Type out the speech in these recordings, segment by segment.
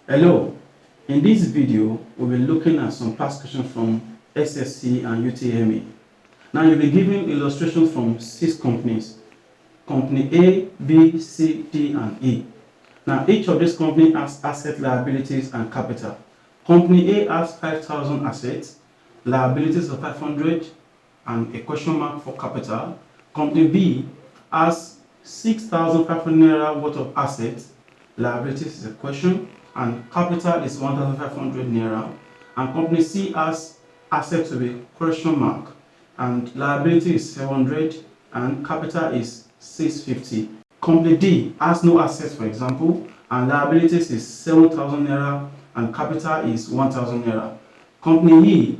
Hello, in this video we'll be looking at some past questions from SSC and UTME. Now you'll be given illustrations from 6 companies, company A, B, C, D and E. Now each of these companies has asset, liabilities and capital. Company A has 5,000 assets, liabilities of 500 and a question mark for capital. Company B has 6,500 naira worth of assets, liabilities is a question, and capital is 1,500 naira. And company C has assets to be question mark, and liability is 700 and capital is 650. Company D has no assets, for example, and liabilities is 7,000 naira and capital is 1,000 naira. Company E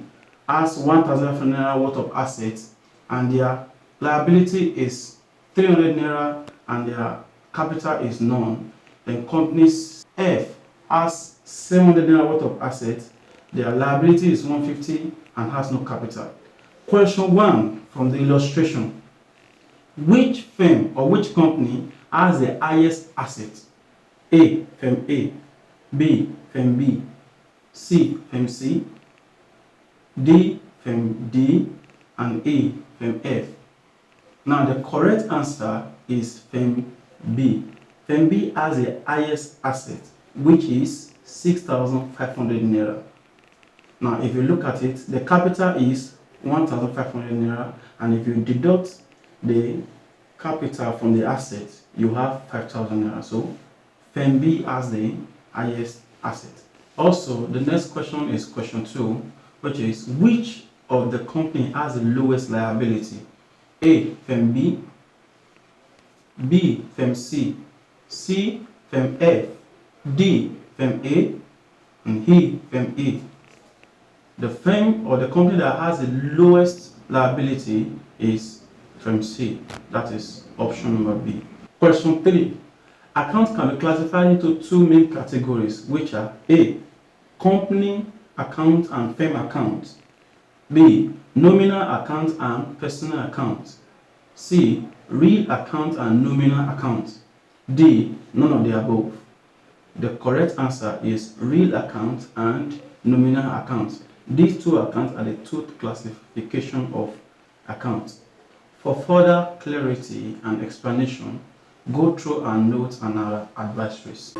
has 1,500 naira worth of assets and their liability is 300 naira and their capital is none. Then company F has 700 naira worth of assets, their liability is 150 and has no capital. Question 1 from the illustration: which firm or which company has the highest assets? A. Firm A, B. Firm B, C. Firm C, D. Firm D, and E. Firm F. Now the correct answer is Firm B. Firm B has the highest asset, which is 6,500 naira. Now if you look at it, the capital is 1,500 naira, and if you deduct the capital from the asset, you have 5,000 naira. So Firm B has the highest asset. Also, the next question is question 2, which is which of the company has the lowest liability? A. Firm B, B. Firm C, C. Firm F, D. Firm A, and E. Firm E. The firm or the company that has the lowest liability is Firm C. That is option number B. Question 3. Accounts can be classified into 2 main categories, which are A. Company account and firm account, B. Nominal account and personal account, C. Real account and nominal account, D. None of the above. The correct answer is real account and nominal account. These 2 accounts are the 2 classification of accounts. For further clarity and explanation, go through our notes and our advisories.